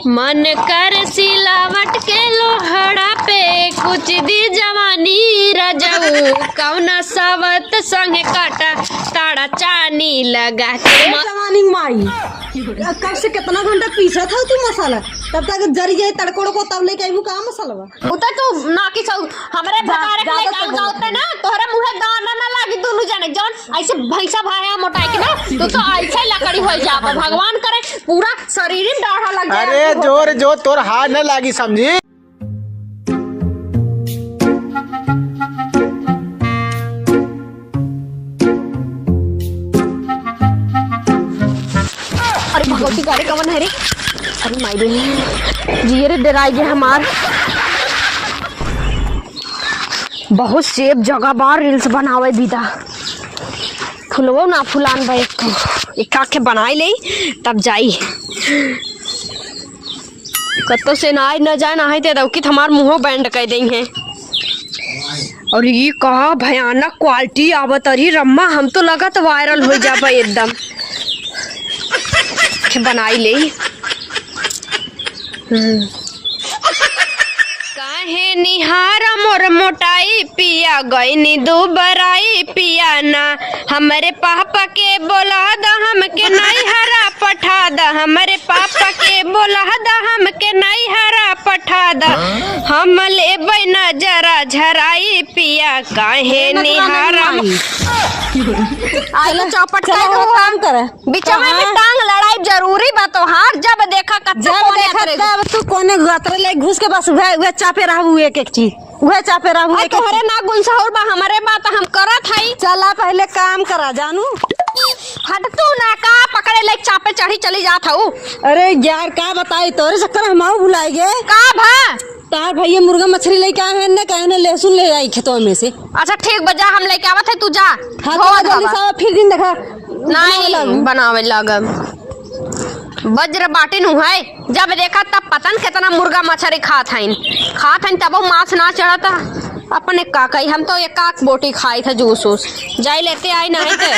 मन कर सिलावट के लोहड़ा पे कुछ दी जवानी रजऊ कौना सावत संगे काटा ताड़ा चानी लगा के जवानी माई कब से कितना घंटा पीसा था तू मसाला तब तक जरी जाए तड़कोड़ को तब लेके आईबू का मसाला बा उता तू ना की सब हमरे भगारे के लेके आऊ जाओते ना तोहरे मुंहे दाना ना लागी दोनों जाने जौन ऐसे भैंसा भाया मोटाई के ना तू तो ऐसे लकड़ी हो जाबा भगवान करे पूरा शरीर में डाढ़ा लग जाए। अरे जोर जो तोर हाथ न लागी समझी। अरे भगवती गाड़ी कवन है रे। अरे माई रे जी रे डराई गे हमार बहुत सेफ जगह बार रील्स बनावे बिदा फुलवो ना फुलान भाई एक के बनाई ले तब जाई कत्तो से ना न जाए ना है ते कि हमार मुंह बैंड कर दें हैं। और ये कहा भयानक क्वालिटी आवत अरे रम्मा हम तो लगा तो वायरल हो जा भाई एकदम बनाई ले। काहे निहार मोर मोटाई पिया गईनी दुबराई पिया ना हमारे पापा के बोला दा हमके नहीं हरा पठा दा हमारे पापा के बोला दा हमके नहीं हरा पठा दा हम ले बैना जरा झराई पिया काहे निहारा आइलो चौपट का काम करे बीच में टांग लड़ाई जरूरी बा तो हार जब देखा जब तू कोने गात्र ले घुस के बस वह चापे रहू एक एक चीज वह चापे रहू एक तोहरे ना गुंसौर बा हमारे बात हम करत हई चला पहले काम करा जानू हट तू ना का पकड़े ले चापे चढ़ी चली जात हूँ। अरे यार का बताई तोरे चक्कर हम भुलाई गए का भा तार भैया मुर्गा मछली लेके आए हैं ना कहने लहसुन ले आई खेतों में से। अच्छा ठीक बजा हम लेके आवत है तू जा फिर दिन देखा नहीं बनावे लगम वज्र बाटिन है जब देखा तब पतन कितना मुर्गा मछली खात हईन तब माछ ना चढ़ता अपने का कही हम तो एक काक बोटी खाई था जूस उस जाई लेते आई नहीं थे।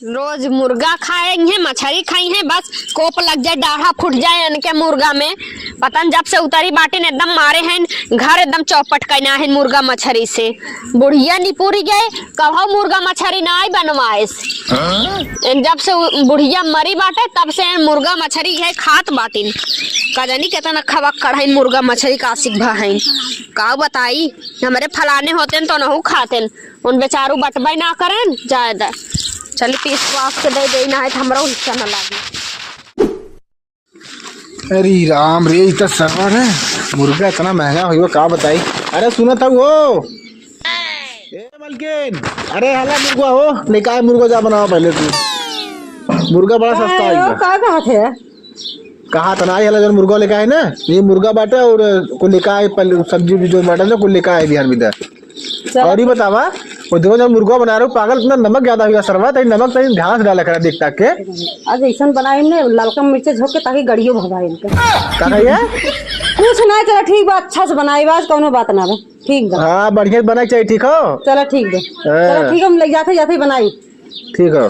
रोज मुर्गा खाएंगे मछली खाई है बस कोप लग जाए डाढ़ा फूट जाए इनके मुर्गा में पतन जब से उतरी बाटी ने एकदम मारे हैं घर एकदम चौपट करना है मुर्गा मछली से बुढ़िया निपुरी गए कहो मुर्गा मछली ना आई बनवाए जब से बुढ़िया मरी बाटे तब से मुर्गा मछली है खात बाटिन का जानी कितना खवा कढ़ाई मुर्गा मछली का आशिक भा है का बताई हमारे फलाने होते तो नहु खाते उन बेचारू बटबाई ना करें ज्यादा चलिए पीस वास के दे देना है हमरा हिस्सा न लागे। अरे राम रे इतना सरवर है मुर्गा इतना महंगा हुआ का बताई। अरे सुना था वो ए मलकिन अरे हला मुर्गा हो निकाय मुर्गा जा बनाओ पहले तू मुर्गा बड़ा सस्ता है का बात है कहा था ना हला जो मुर्गा लेके आए ना ये मुर्गा बाटे और को लेके आए सब्जी भी जो बाटे ना को लेके आए बिहार में और ही बतावा वो देखो जब मुर्गा बना रहे हो पागल इतना नमक ज्यादा हुआ सरवा तो नमक तो ध्यान से डाला करा देख ताक के आज ऐसा बनाए ने ललका मिर्च झोंक के ताकि गड़ियो भगाए इनके का कहिए कुछ नहीं चला ठीक बा अच्छा से बनाई बात कोनो बात ना बा ठीक बा हां बढ़िया बनाई चाहिए ठीक हो चलो ठीक बा चलो ठीक हम ले जाते बनाई ठीक हो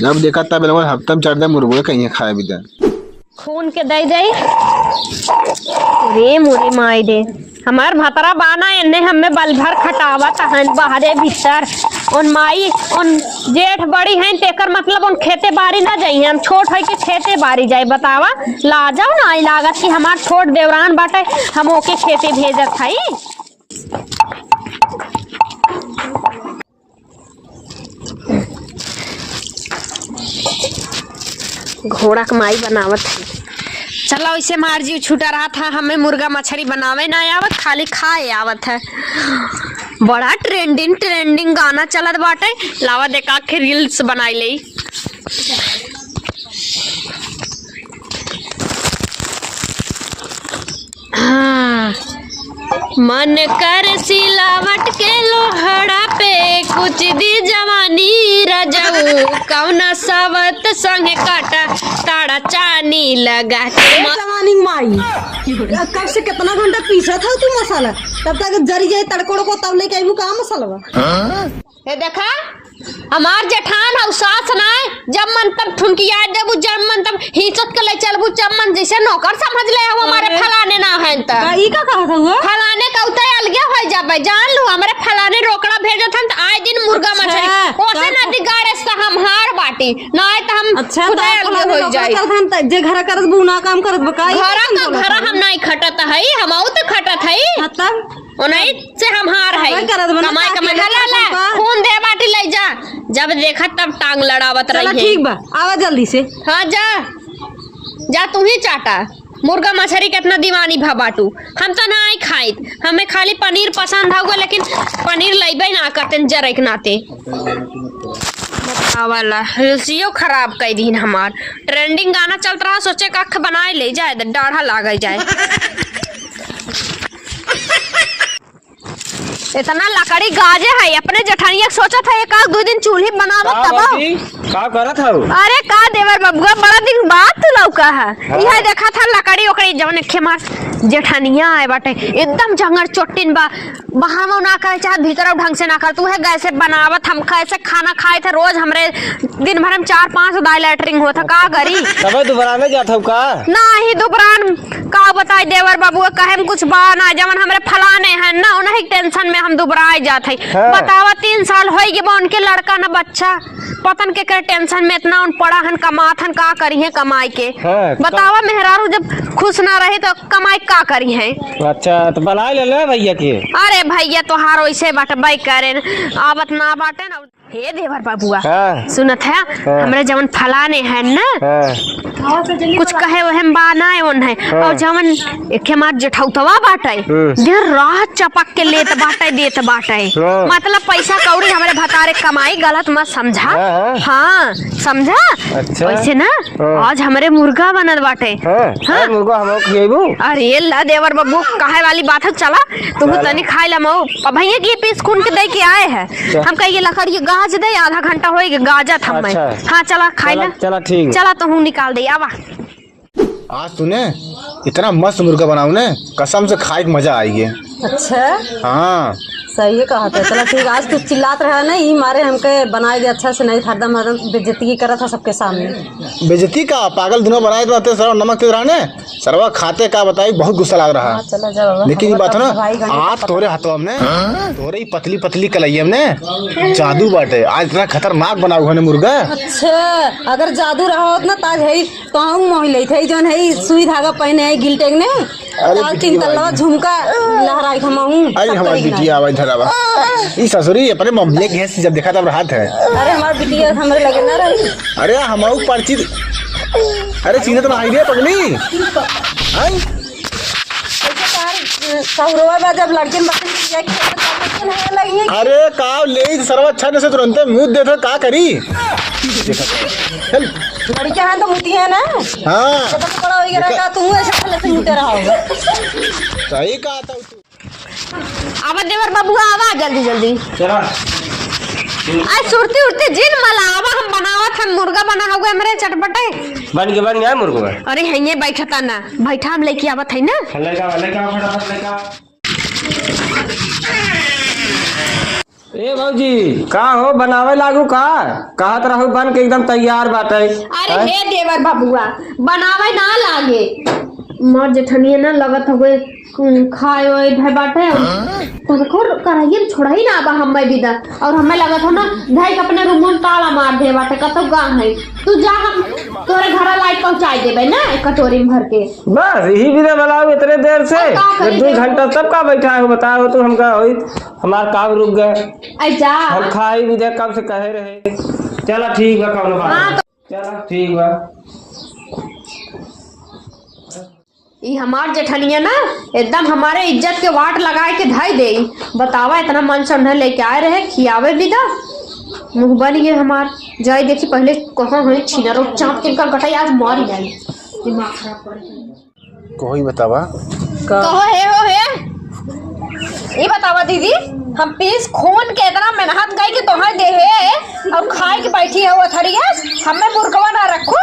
जब देखा तब लोग हफ्ता में चढ़ दे मुर्गा कहीं खाए भी दे खून के दे दे रे मुरी माई दे हमार भतरा बाना एने हमें बल भर खटावत हन बाहरे भीतर उन माई उन जेठ बड़ी हैं तेकर मतलब उन खेते बारी ना जाई हम छोट है के खेते बारी जाए बतावा ला जाओ ना लागत कि हमार छोट देवरान बाटे हम ओके खेते भेजत हई घोड़ा कमाई बनावत है। चलो इसे मार जी छूटा रहा था हमें मुर्गा मछली बनावे ना आवत खाली खाए आवत है। बड़ा ट्रेंडिंग गाना चलत बाटे लावा देखा के रील्स बनाई ले हाँ। मन कर सिलावट के लोहड़ा पे कुछ दी जवानी रजऊ कौना सावत संगे काटा ताड़ा चानी लगा के जवानी माई कब से कितना घंटा पीसा था तू मसाला तब तक जरी जाए तड़कोड़ को तब लेके आईबू का मसाला ये देखा हमार जेठान और सास ना जब मन तब ठुनकिया देबू जब मन तब हिचत के ले चलबू जब मन जैसे नौकर समझ ले हो हमारे फलाने ना है त ई का कहा था वो फलाने का उतर अलगे हो जाबे जान लो हमारे फलाने रोकड़ा भेजत हन त आए दिन मुर्गा मछली ओसे ना दिगाड़े से हम हार बाटी ना त हम अच्छा खुद अलगे हो जाई जे घर करत बुना काम करत बकाई घर हम नहीं खटत है हम आउ त खटत है मतलब ओनई से हम हार है कमाई कमाई ला खून दे बाटी ले जा जब देखा तब टांग लड़ावत रही है ठीक बा आवा जल्दी से हाँ जा जा तू ही चाटा मुर्गा मछली कितना दीवानी भा बाटू हम तो ना आई खाई हमें खाली पनीर पसंद होगा लेकिन पनीर लेबे ना करते जरे के नाते वाला रुचियो खराब कर दी हमार ट्रेंडिंग गाना चलता रहा सोचे कख बनाए ले जाए डाढ़ा लाग जाए इतना लकड़ी गाजे है अपने जठानिया सोचा था एक आध 2 दिन चूल्ही बनावत तब का करत हौ अरे का देवर बबुआ बड़ा दिन बाद तू लौका है यह देखा था लकड़ी ओकड़ी जवन खेमार जेठानिया आए बाटे एकदम जंगल चोटिन बा बाहर में ना करे चाहे भीतर ढंग से ना कर तू है गैसे बनावत हम कैसे खाना खाए थे रोज हमरे दिन भर में 4-5 दाई लैटरिंग होता का करी तब दोबारा में जात हौ का नहीं दोपहर का बताई देवर बाबू कहे हम कुछ बा ना जवन हमरे फलाने हैं ना उन्हीं टेंशन में हम दुबराए जात है बतावा 3 साल हो गए बा उनके लड़का ना बच्चा पतन के टेंशन में इतना उन पड़ा हन कमात हन का करी है कमाई के बतावा मेहरारू जब खुश ना रहे तो कमाई का करी है अच्छा तो बना ले भैया के अरे भैया तोहार वैसे बाटे बाई करे आवत ना बाटे ना हे देवर बाबुआ सुनत है हमरे जवन फलाने हैं ना कुछ कहे वह बाना है और जवन एक हमार जेठौतवा बाटे देर रात चपक के लेत बाटे देत बाटे मतलब पैसा कौड़ी हमरे भतारे कमाई गलत मत समझा हाँ समझा वैसे ना आज हमरे मुर्गा बनल बाटे मुर्गा हम खिएबू अरे ला देवर बाबू काहे वाली बात है चला तुम तनी खाई ला मऊ भैया के पीस खून के दे के आए हैं हम कहिए लकड़ी गाज दे आधा घंटा हो गया गाजत हम हाँ चला खाई ला चला ठीक चला तो हूँ निकाल दे आवा आज तूने इतना मस्त मुर्गा बनाऊ ने कसम से खाए मजा आई है अच्छा हाँ सही है कहा था चला ठीक आज तू चिल्लात रहा ना ई मारे हमके बनाए दे अच्छा से नहीं हरदम बेइज्जती करा था सबके सामने बेइज्जती का पागल दोनों बनाए तो सरवा नमक तेज रहने सरवा खाते का बताई बहुत गुस्सा लग रहा चला जा लेकिन ये बात है ना आज तोरे हाथों हमने तोरे ही पतली पतली कलाई हमने जादू बाटे आज इतना खतरनाक बनाऊ है मुर्गा अच्छा अगर जादू रहा होत ना ताज है तो हम मोहि थे जोन है सुई धागा पहने है गिलटेग ने ताज 3 तल्ला झुमका लहराई थमाऊं अरे हमारी बिटिया आवाज धरावा ई ससुरी अपने मम्मी के से जब देखा तब राहत है अरे हमारी बिटिया हमरे लगे ना रही अरे हमाऊ पर्ची अरे सीने तो आई रे पगली आई सौरवा बा जब लड़के बकरी लगी अरे का ले सरवा अच्छा ने से तुरंत मुंह दे तो का करी चल लड़कियां हैं तो मुती है ना हां तो बड़ा हो गया का तू ऐसा पहले से मुते रहा होगा सही कहा था तू आवा देवर बाबूआ आवा जल्दी जल्दी चला आज सुरती उड़ती जिन मलावा हम बनावत हम मुर्गा बना हुआ हमरे चटपटे बन गया मुर्गा अरे हइये बैठता ना बैठा हम लेके आवत है ना लेका फटाफट लेका ए भौजी का हो बनावे लागू का कहत रहू बन के एकदम तैयार बाटे अरे हे देवर बाबूआ बनावे ना लागे मोर जेठनिया ना लगत हुए खाए ओए धै बाटे तोर कराइए छोड़ा ही ना बा हम्मे विदा और हमें लगत हो ना धाई अपने रूम में ताला मार दे बाटे कतो गा है तू जा हम तोरे घर लाइट पहुंचाई देबे ना एक कटोरी में भर के बस यही विदा बनाओ इतने देर से 2 घंटा तब का बैठा है बताओ तो हमका होई हमार काम रुक गए जा हम खाई विदा कब से कहे रहे चला ठीक बा कौनो बात चला ठीक बा ई हमार जेठनिया ना एकदम हमारे इज्जत के वाट लगाए के धाई दे बतावा इतना मन सन्ना लेके आए रहे खियावे विदा मुंह बन गए हमार जाई देखी पहले कहाँ है छीना रो चाप के का गटाई आज मार ही जाए दिमाग खराब कर कोई बतावा कहो हे हो हे ये बतावा दीदी हम पीस खून के इतना मेहनत गई कि तोहर दे है और अब खाए के बैठी है वो थरी है हमें मुर्गवा ना रखो।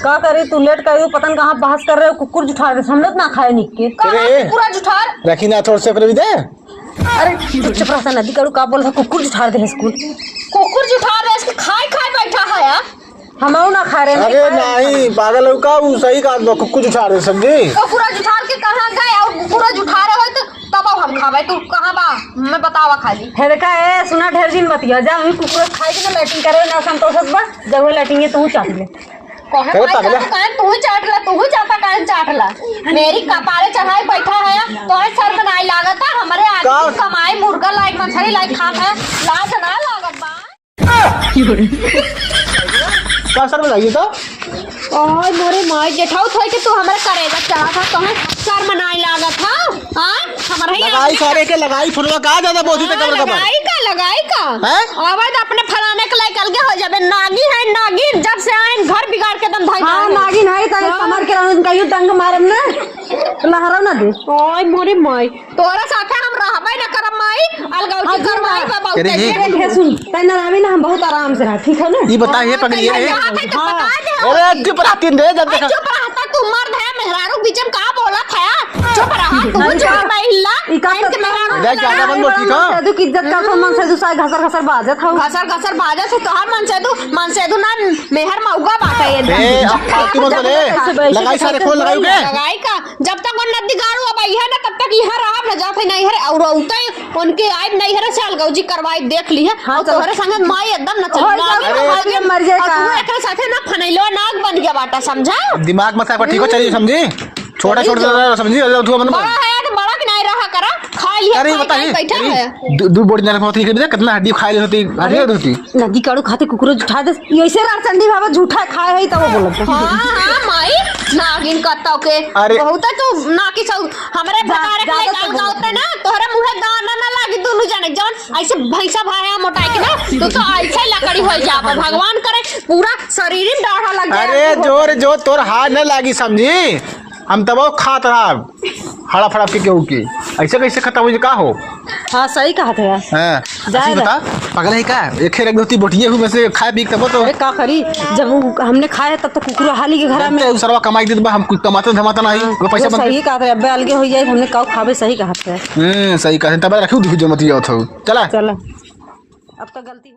का करे तू लेट कर पतन कहाँ बहस कर रहे हो कुकुर जुठा रहे हम लोग ना खाए निक के अरे पूरा जुठार रखी ना थोड़ा से भी दे। अरे चुप रहा नदी करू का बोल कुकुर जुठा दे स्कूल कुकुर जुठार है इसके खाए खाए बैठा है यार। हम ना खा रहे अरे नहीं पागल हो का वो सही का कुछ उठा रहे समझी। तो पूरा जुठार के कहाँ गए और पूरा जुठा रहे हो तो तब अब हम खावे तू कहाँ बा मैं बतावा खाली। है का है सुना ढेर दिन बतिया जा हम कुकुर खाए के ना लैटिंग करे ना संतोष बा जब वो लैटिंग तू चाट ले कहे भाई तू चाट ला तू जाता काहे चाट ला मेरी कपारे चढ़ाई बैठा है तो सर बनाई लागत है हमारे आगे कमाई मुर्गा लाइक मछली लाइक खात है लाज ना लागत बा। क्या सर बताइए तो ओए मोरे माय जेठाऊ थोई के तू हमरे करेगा चला था तोहे सर मनाई लागत था हां हमारे ही लगाई सारे के लगाई फुलवा का ज्यादा बोधी तक कबर लगाई का हैं आवाज अपने फलाने के लायक अलगे हो जाबे नागी है नागी जब से आइन घर बिगाड़ के दम धाई। हां नागिन है त कमर के रंग कहियो डंग मारम ना लहरा ना दे। ओए मोरे माय तोरा साथे हम रहबे ना करम माई अलगाव की करवाई बाबा अरे सुन तै ना आवे ना हम बहुत आराम से रह ठीक है ना ये बता ये पकड़ी है। अरे चुप रहती दे जब देखा चुप रहता तू मर्द है मेहरारू बीचम का बोला था चुप रहा तू चुप बैठला इकान के मेहरारू देख ज्यादा बन बोल ठीक है सेदू की इज्जत कर मन सेदू सा घसर घसर बाजत हौ घसर बाजा से तोहार मन से दू ना मेहर मौगा बाटा ये ए अब फालतू मत बोले लगाई सारे खोल लगाई के लगाई का जब तक वो नदी गाड़ू अब यह ना तब तक यह रहा न जाते नहीं है और उतई उनके आइब नहीं है साल गौजी करवाई देख ली है और तोहरे संग माई एकदम न चल मर जाए का तू एकरे साथे ना फनैलो नाग बन गया बाटा समझा दिमाग मत ठीक हो चलिए समझी छोटा छोटा समझी तू मन बड़ा है तो बड़ा कि नहीं रहा करा खा लिया अरे बताइए बैठा है दू बोड़ी ना होती है कितना हड्डी खाई होती हड्डी होती नदी काड़ू खाते कुकुर उठा दे ऐसे राचंडी बाबा झूठा खाए है तब बोलत हां माई नागिन कत्ता के बहुत तू ना की सब हमरे बतारे के गांव जाते ना तोहरे मुंहे दाना ना लागी दोनों जाने जौन ऐसे भैंसा भाया मोटाई के ना तू तो ऐसे लकड़ी हो जाबे भगवान करे पूरा शरीर में डाढ़ा लग जाए। अरे जोर जो तोर हाथ न लागी समझी हम तब खात रहा हड़ा फड़ा के केहू की ऐसे कैसे खत्म हो का हो। हां सही कहा था यार हां बता पागल है का एक रख होती बोटिए हुए से खाए पी तब तो का करी जब हमने खाया तब तो कुकुर हाली के घर में सरवा कमाई दे हम कुछ कमाते धमाता नहीं वो पैसा सही कहा था अब्बे अलगे हो जाए हमने काऊ खावे सही कहा था सही कहा तब रखू जो मत जाओ चला चला अब तो गलती